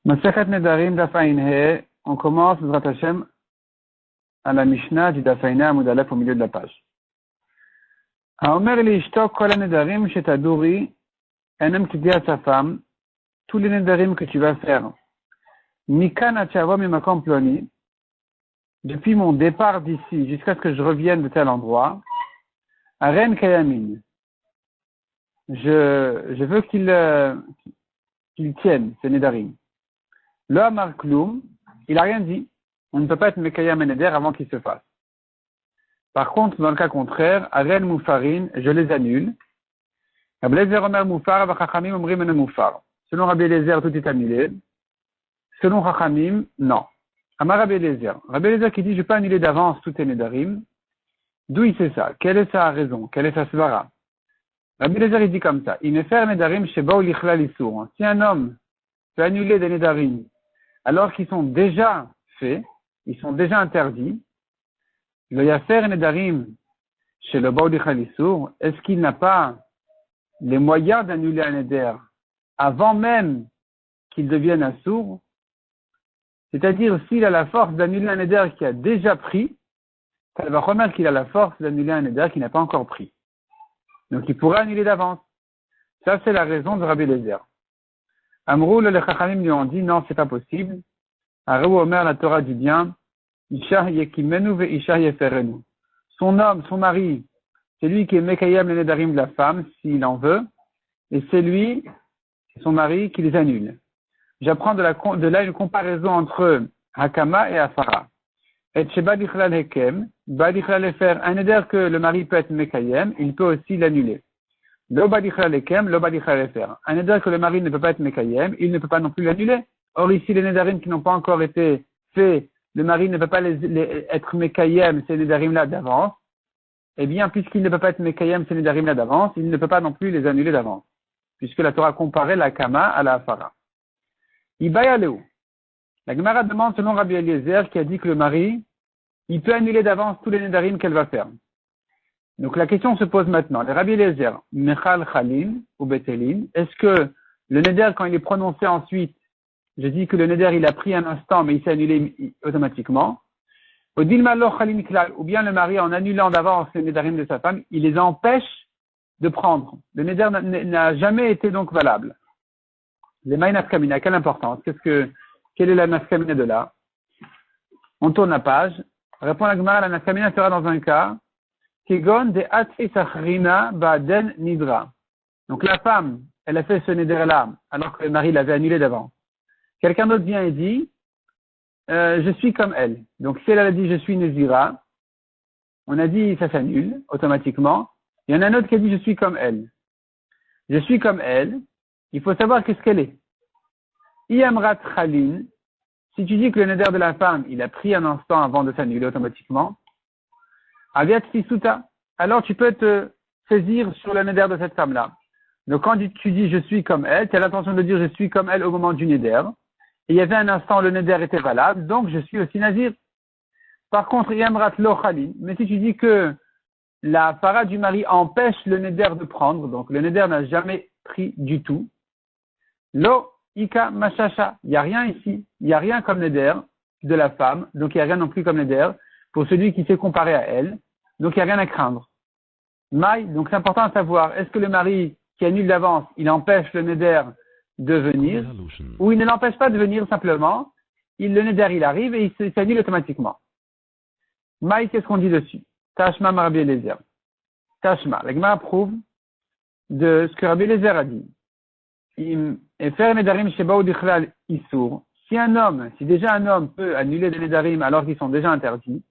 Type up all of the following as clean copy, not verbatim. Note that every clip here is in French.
Masechet Nedarim Daf Ayin He, on commence, Bezrat Hashem, à la Mishnah du Daf Ayin He, Amud Aleph, au milieu de la page. Haomer li ishto kol ha-nedarim shetaduri, un homme qui dit à sa femme, tous les nedarim que tu vas faire, mikan ha-tshavo mimakom ploni, depuis mon départ d'ici jusqu'à ce que je revienne de tel endroit, aren kayamin. Je veux qu'il tienne ces nedarim. Le Amar Kloum, il n'a rien dit. On ne peut pas être Mekayam et Neder avant qu'il se fasse. Par contre, dans le cas contraire, Aren Moufarin, je les annule. Rabbi Eliezer Omer Moufar, Chachamim Omrim Ene Moufar. Selon Rabbi Eliezer, tout est annulé. Selon Chachamim, non. Amar Rabbi Eliezer. Rabbi Eliezer qui dit, je ne peux pas annuler d'avance tous tes Nedarim. D'où il sait ça? Quelle est sa raison? Quelle est sa svara? Rabbi Eliezer, il dit comme ça. Il me fait Nedarim Sheba ou Lichla Lissour. Si un homme peut annuler des Nedarim, alors qu'ils sont déjà faits, ils sont déjà interdits, le Yafer Nedarim chez le Baoudi Khalissour, est-ce qu'il n'a pas les moyens d'annuler un Neder avant même qu'il devienne un sourd? C'est-à-dire, s'il a la force d'annuler un Neder qui a déjà pris, ça va remettre qu'il a la force d'annuler un Neder qui n'a pas encore pris. Donc il pourrait annuler d'avance. Ça, c'est la raison de Rabbi Eliezer. Amrou, les Chachamim lui ont dit, non, c'est pas possible. Arou Omer, la Torah dit bien, Isha yekimenu ve Isha yeferenu. Son homme, son mari, c'est lui qui est Mekayem le Nedarim de la femme, s'il en veut, et c'est lui, son mari, qui les annule. J'apprends de là une comparaison entre Hakama et Afara. Et Sheba Dichlal Hekem, Badichlal Efer, un Neder que le mari peut être Mekayem, il peut aussi l'annuler. Lo Badichlal Hekem, Lo Badichlal Efer. Un Neder que le mari ne peut pas être Mekayem, il ne peut pas non plus l'annuler. Or ici, les Nedarim qui n'ont pas encore été faits, le mari ne peut pas être Mekayem, ces Nedarim-là d'avance. Eh bien, puisqu'il ne peut pas être Mekayem, ces Nedarim-là d'avance, il ne peut pas non plus les annuler d'avance. Puisque la Torah comparait la Kama à la Afara. Ibaya Leo. La Gemara demande selon Rabbi Eliezer qui a dit que le mari, il peut annuler d'avance tous les Nedarim qu'elle va faire. Donc la question se pose maintenant. Les Rabbi Eliezer, Mechal Chalim ou Betelin, est-ce que le Neder, quand il est prononcé ensuite, je dis que le Neder, il a pris un instant, mais il s'est annulé automatiquement. Ou bien le mari, en annulant d'avance les Nedarim de sa femme, il les empêche de prendre. Le Neder n'a jamais été donc valable. Les Maï Nafkamina, quelle importance? Quelle est la Nafkamina de là? On tourne la page. Répond la Gemara, la Nafkamina sera dans un cas. Kegon de Atfi Sachrina Baden Nidra. Donc la femme, elle a fait ce Neder-là, alors que le mari l'avait annulé d'avance. Quelqu'un d'autre vient et dit, je suis comme elle. Donc si elle a dit je suis Nézira, on a dit ça s'annule automatiquement. Il y en a un autre qui a dit je suis comme elle. Je suis comme elle, il faut savoir qu'est-ce qu'elle est. Iyamrat Khalin, si tu dis que le neder de la femme, il a pris un instant avant de s'annuler automatiquement, Aviat Fisuta, alors tu peux te saisir sur le neder de cette femme-là. Donc quand tu dis je suis comme elle, tu as l'intention de dire je suis comme elle au moment du neder. Et il y avait un instant où le neder était valable, donc je suis aussi nazir. Par contre, Yamrat lo Khalin, mais si tu dis que la para du mari empêche le neder de prendre, donc le neder n'a jamais pris du tout, lo ika mashasha, il n'y a rien ici, il n'y a rien comme neder de la femme, donc il n'y a rien non plus comme neder pour celui qui s'est comparé à elle, donc il n'y a rien à craindre. Maï, donc c'est important à savoir, est-ce que le mari qui annule d'avance, il empêche le neder de venir, ou il ne l'empêche pas de venir simplement, le neder il arrive et il s'annule automatiquement. Maï, qu'est-ce qu'on dit dessus? Tashma Rabbi Eliezer. Tashma, la Gemara prouve de ce que Rabbi Eliezer a dit. Si déjà un homme peut annuler des nedarim alors qu'ils sont déjà interdits,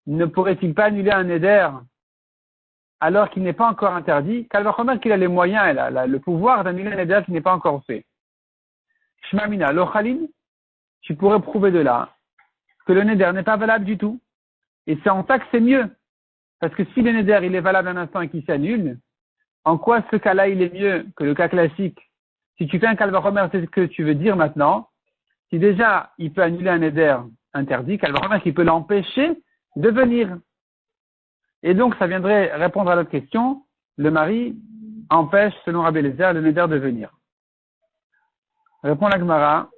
ne pourrait-il pas annuler un neder alors qu'il n'est pas encore interdit? Car remarque qu'il a les moyens, le pouvoir d'annuler un neder qui n'est pas encore fait. Shmamina, l'ochalin, tu pourrais prouver de là que le neder n'est pas valable du tout. Et c'est en ça que c'est mieux. Parce que si le neder il est valable un instant et qu'il s'annule, en quoi ce cas-là il est mieux que le cas classique? Si tu fais un calvaromer, c'est ce que tu veux dire maintenant. Si déjà il peut annuler un neder interdit, calvaromer il peut l'empêcher de venir. Et donc ça viendrait répondre à l'autre question. Le mari empêche, selon Rabbi Eliezer, le neder de venir. Répond la Gemara.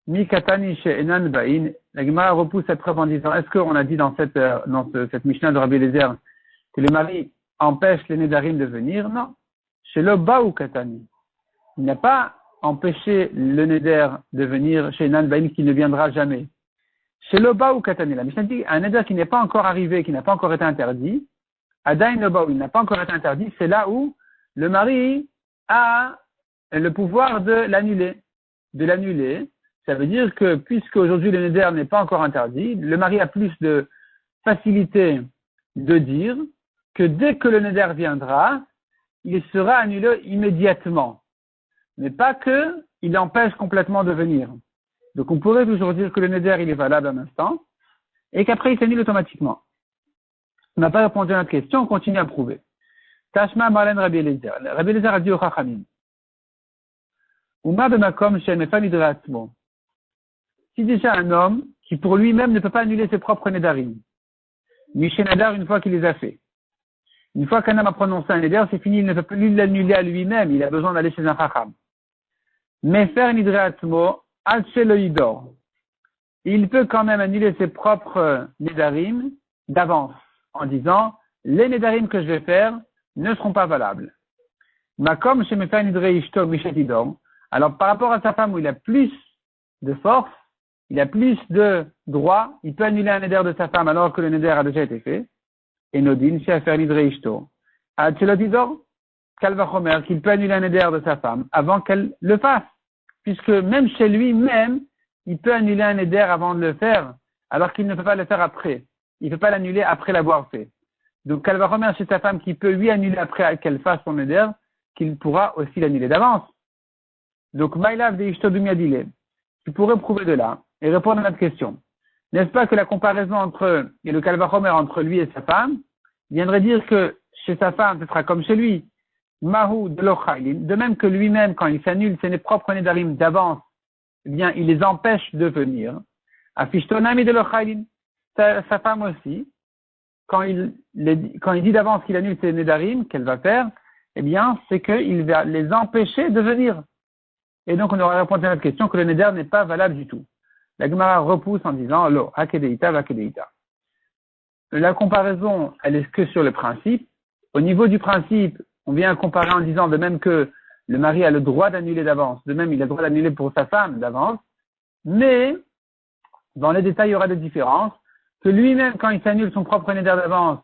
Mi katani she'enan ba'in. La Gemara repousse cette preuve en disant, est-ce qu'on a dit dans cette Mishnah de Rabbi Eliezer que le mari empêche les Nédarim de venir? Non. Chez le Baou Katani. Il n'a pas empêché le Néder de venir chez Nan Bain qui ne viendra jamais. Chez le Baou Katani. La Mishnah dit un Néder qui n'est pas encore arrivé, qui n'a pas encore été interdit. Adain le Baou, il n'a pas encore été interdit. C'est là où le mari a le pouvoir de l'annuler. De l'annuler. Ça veut dire que puisque aujourd'hui le Néder n'est pas encore interdit, le mari a plus de facilité de dire que dès que le Néder viendra, il sera annulé immédiatement. Mais pas que il empêche complètement de venir. Donc on pourrait toujours dire que le Néder il est valable un instant et qu'après il s'annule automatiquement. On n'a pas répondu à notre question, on continue à prouver. Tashma Marlen Rabbi Eliezer. Rabbi Eliezer a dit au Chachamim. Uma b'makom she'nefa nidratzmo. Si déjà un homme qui pour lui-même ne peut pas annuler ses propres Nédarim, Miché Nédar une fois qu'il les a fait. Une fois qu'un homme a prononcé un Néder, c'est fini, il ne peut plus l'annuler à lui-même, il a besoin d'aller chez un Chacham. Mais faire Nidratzmo, Alcheloïdor. Il peut quand même annuler ses propres Nédarim d'avance, en disant, les Nédarim que je vais faire ne seront pas valables. Makom chez Mefer Nidre Ishto Mishetidor. Alors, par rapport à sa femme où il a plus de force, il a plus de droit, il peut annuler un Néder de sa femme alors que le Néder a déjà été fait. Et Nodin, chez Afer Nidre Ishto. Alcheloïdor, Kalvachomer, qu'il peut annuler un Néder de sa femme avant qu'elle le fasse. Puisque même chez lui-même, il peut annuler un Néder avant de le faire, alors qu'il ne peut pas le faire après. Il ne peut pas l'annuler après l'avoir fait. Donc, Kalvachomer chez sa femme qui peut lui annuler après qu'elle fasse son Néder, qu'il pourra aussi l'annuler d'avance. Donc, Maïlav de Ishto Dumiadile, tu pourrais prouver de là et répondre à notre question. N'est-ce pas que la comparaison entre, et le Kalvachomer entre lui et sa femme, viendrait dire que chez sa femme, ce sera comme chez lui. Mahou de l'Ochailin, de même que lui-même, quand il s'annule ses propres Nédarim d'avance, eh bien, il les empêche de venir. Afishtonami de l'Ochailin, sa femme aussi, quand il dit d'avance qu'il annule ses Nédarim, qu'elle va faire, eh bien, c'est qu'il va les empêcher de venir. Et donc, on aura répondu à notre question que le Néder n'est pas valable du tout. La Gemara repousse en disant, lo, hakedeita, vakedeita. La comparaison, elle est que sur le principe. Au niveau du principe, on vient comparer en disant de même que le mari a le droit d'annuler d'avance, de même il a le droit d'annuler pour sa femme d'avance, mais dans les détails il y aura des différences, que lui-même quand il s'annule son propre Néder d'avance,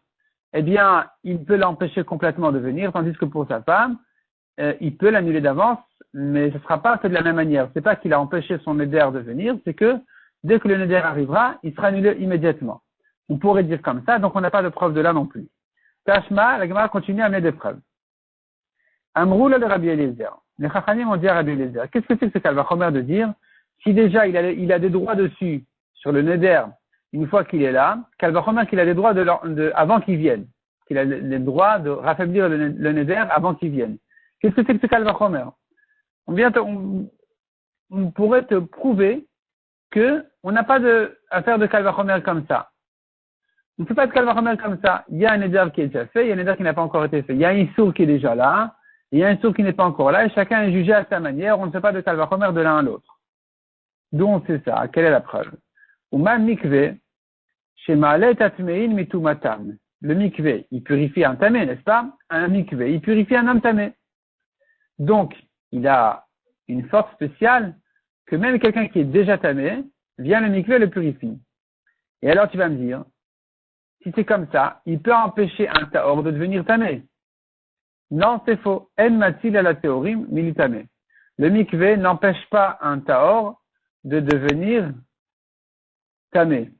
eh bien il peut l'empêcher complètement de venir, tandis que pour sa femme, il peut l'annuler d'avance, mais ce ne sera pas fait de la même manière. C'est pas qu'il a empêché son Néder de venir, c'est que dès que le Néder arrivera, il sera annulé immédiatement. On pourrait dire comme ça, donc on n'a pas de preuve de là non plus. Tashma, la Gemara continue à amener des preuves. Amroula de Rabbi Eliezer. Les Chachamim ont dit à Rabbi Eliezer, qu'est-ce que c'est que ce Kalvachomer de dire, si déjà il a des droits dessus, sur le Néder, une fois qu'il est là, Kalvachomer qu'il a des droits avant qu'il vienne, qu'il a les droits de raffaiblir le Néder avant qu'il vienne. Qu'est-ce que c'est que ce Kalvachomer? On pourrait te prouver que on n'a pas à faire de Kalvachomer comme ça. On ne fait pas de Kalvachomer comme ça. Il y a un Néder qui est déjà fait, il y a un Néder qui n'a pas encore été fait. Il y a un Issour qui est déjà là, il y a un Issour qui n'est pas encore là, et chacun est jugé à sa manière. On ne fait pas de Kalvachomer de l'un à l'autre. D'où on sait ça? Quelle est la preuve? Uma mikve, shema'alet tatmein mitumatam. Le mikve, il purifie un tamé, n'est-ce pas? Un mikve, il purifie un homme tamé. Donc, il a une force spéciale que même quelqu'un qui est déjà tamé, vient le mikve et le purifie. Et alors tu vas me dire, si c'est comme ça, il peut empêcher un taor de devenir tamé. Non, c'est faux. En matil à la théorim militame. Le mikvé n'empêche pas un taor de devenir tamé.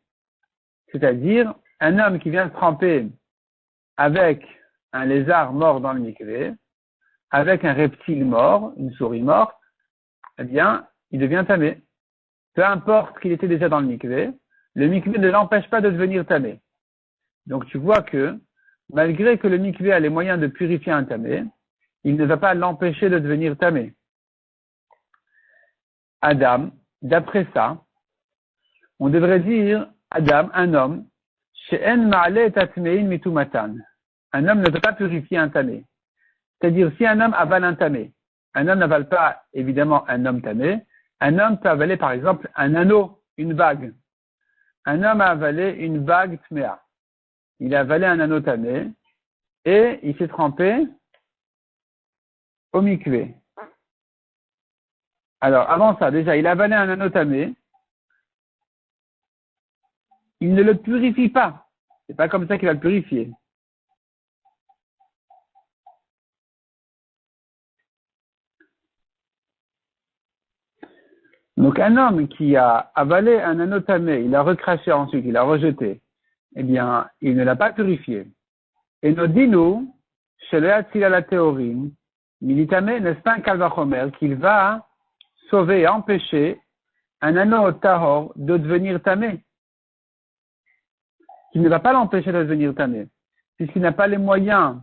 C'est-à-dire, un homme qui vient se tremper avec un lézard mort dans le mikvé, avec un reptile mort, une souris morte, eh bien, il devient tamé. Peu importe qu'il était déjà dans le mikvé ne l'empêche pas de devenir tamé. Donc tu vois que, malgré que le mikvé a les moyens de purifier un tamé, il ne va pas l'empêcher de devenir tamé. Adam, d'après ça, on devrait dire, Adam, un homme, she'en ma'ale tatmein mitumatan. Un homme ne peut pas purifier un tamé. C'est-à-dire, si un homme avale un tamé, un homme n'avale pas évidemment un homme tamé. Un homme peut avaler par exemple un anneau, une bague. Un homme a avalé une bague tméa. Il a avalé un anneau tamé et il s'est trempé au mikvé. Alors, avant ça, déjà, il a avalé un anneau tamé. Il ne le purifie pas. C'est pas comme ça qu'il va le purifier. Donc, un homme qui a avalé un anneau tamé, il a recraché ensuite, il a rejeté, eh bien, il ne l'a pas purifié. Et nous disons, chez le Hatzila la théorie, militamé, n'est-ce pas un kalvachomer, qu'il va sauver et empêcher un anneau tahor de devenir tamé. Qu'il ne va pas l'empêcher de devenir tamé. Puisqu'il n'a pas les moyens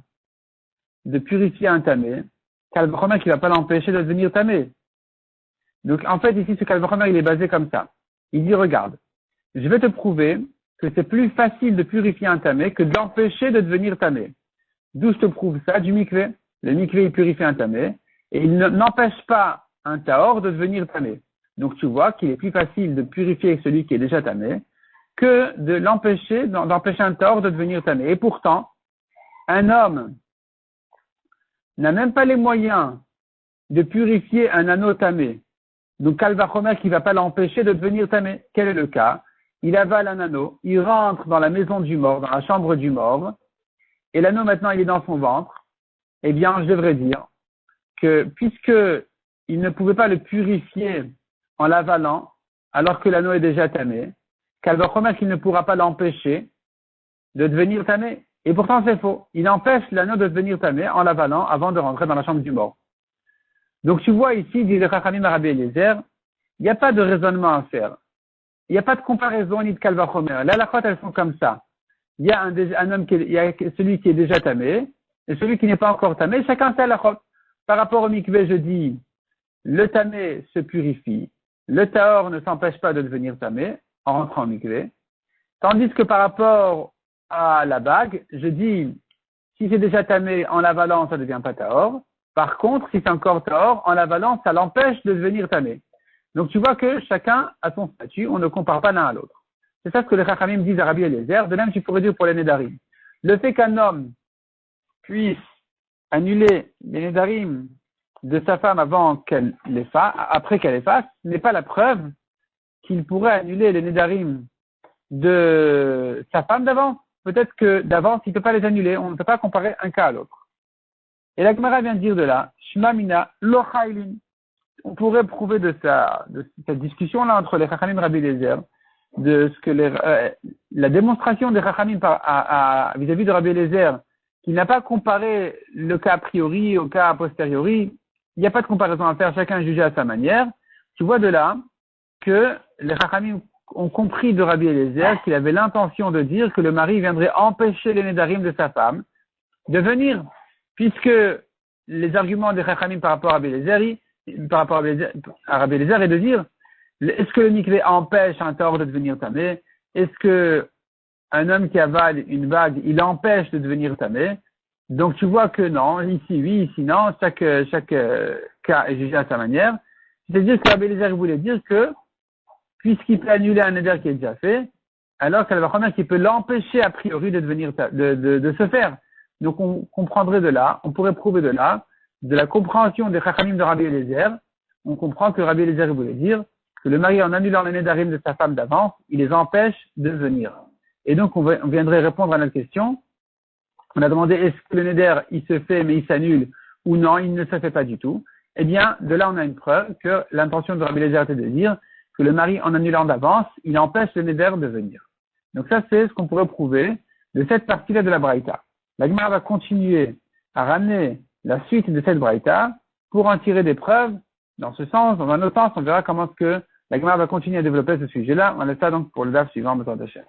de purifier un tamé, kalvachomer qui ne va pas l'empêcher de devenir tamé. Donc, en fait, ici, ce kalvachomer, il est basé comme ça. Il dit, regarde, je vais te prouver que c'est plus facile de purifier un tamé que de l'empêcher de devenir tamé. D'où je te prouve ça? Du mikvé. Le mikvé, il purifie un tamé, et il n'empêche pas un tahor de devenir tamé. Donc, tu vois qu'il est plus facile de purifier celui qui est déjà tamé que de l'empêcher, d'empêcher un tahor de devenir tamé. Et pourtant, un homme n'a même pas les moyens de purifier un anneau tamé. Donc, kalvachomer qui ne va pas l'empêcher de devenir tamé. Quel est le cas? Il avale un anneau, il rentre dans la maison du mort, dans la chambre du mort, et l'anneau maintenant il est dans son ventre. Eh bien, je devrais dire que puisque il ne pouvait pas le purifier en l'avalant, alors que l'anneau est déjà tamé, kalvachomer qu'il ne pourra pas l'empêcher de devenir tamé. Et pourtant, c'est faux. Il empêche l'anneau de devenir tamé en l'avalant avant de rentrer dans la chambre du mort. Donc, tu vois ici, dit le Chachamim à Rabbi Eliezer, il n'y a pas de raisonnement à faire. Il n'y a pas de comparaison ni de kalvachomer. Les halakhot, elles sont comme ça. Il y a un homme il y a celui qui est déjà tamé et celui qui n'est pas encore tamé. Chacun ses halakhot. Par rapport au mikvé, je dis, le tamé se purifie. Le tahor ne s'empêche pas de devenir tamé en rentrant au mikvé. Tandis que par rapport à la bague, je dis, si c'est déjà tamé en l'avalant, ça ne devient pas tahor. Par contre, si c'est encore tahor, en l'avalant, ça l'empêche de devenir tamé. Donc tu vois que chacun a son statut, on ne compare pas l'un à l'autre. C'est ça ce que les Chachamim disent à Rabbi Eliezer, de même tu pourrais dire pour les Nédarim. Le fait qu'un homme puisse annuler les Nédarim de sa femme après qu'elle les fasse, n'est pas la preuve qu'il pourrait annuler les Nédarim de sa femme d'avance. Peut-être que d'avance, il ne peut pas les annuler, on ne peut pas comparer un cas à l'autre. Et la Gemara vient de dire de là, Shema mina lo chaylin. On pourrait prouver de cette discussion-là entre les Chachamim et Rabbi Eliezer, de ce que la démonstration des Chachamim vis-à-vis de Rabbi Eliezer, qu'il n'a pas comparé le cas a priori au cas a posteriori, il n'y a pas de comparaison à faire, chacun jugeait à sa manière. Tu vois de là que les Chachamim ont compris de Rabbi Eliezer qu'il avait l'intention de dire que le mari viendrait empêcher les Nédarim de sa femme de venir, puisque les arguments des Chachamim par rapport à Rabbi Eliezer, est de dire, est-ce que le mikvé empêche un tahor de devenir tamé? Est-ce que un homme qui avale une bague, il empêche de devenir tamé? Donc tu vois que non, ici oui, ici non, chaque cas est jugé à sa manière. C'est-à-dire que Rabbi Eliezer voulait dire que, puisqu'il peut annuler un éder qui est déjà fait, alors qu'elle va remettre qu'il peut l'empêcher a priori de devenir de se faire. Donc on comprendrait de là, on pourrait prouver de là, de la compréhension des Chachamim de Rabbi Eliezer, on comprend que Rabbi Eliezer voulait dire que le mari, en annulant les nédarim de sa femme d'avance, il les empêche de venir. Et donc, on viendrait répondre à notre question. On a demandé est-ce que le néder, il se fait mais il s'annule ou non, il ne se fait pas du tout. Eh bien, de là, on a une preuve que l'intention de Rabbi Eliezer était de dire que le mari, en annulant d'avance, il empêche le néder de venir. Donc ça, c'est ce qu'on pourrait prouver de cette partie-là de la Braïta. La Gemara va continuer à ramener la suite de cette Braïta pour en tirer des preuves dans ce sens. Dans un autre sens, on verra comment est-ce que la Gemara va continuer à développer ce sujet-là. On laisse ça donc pour le DAF suivant, Bezrat Hashem.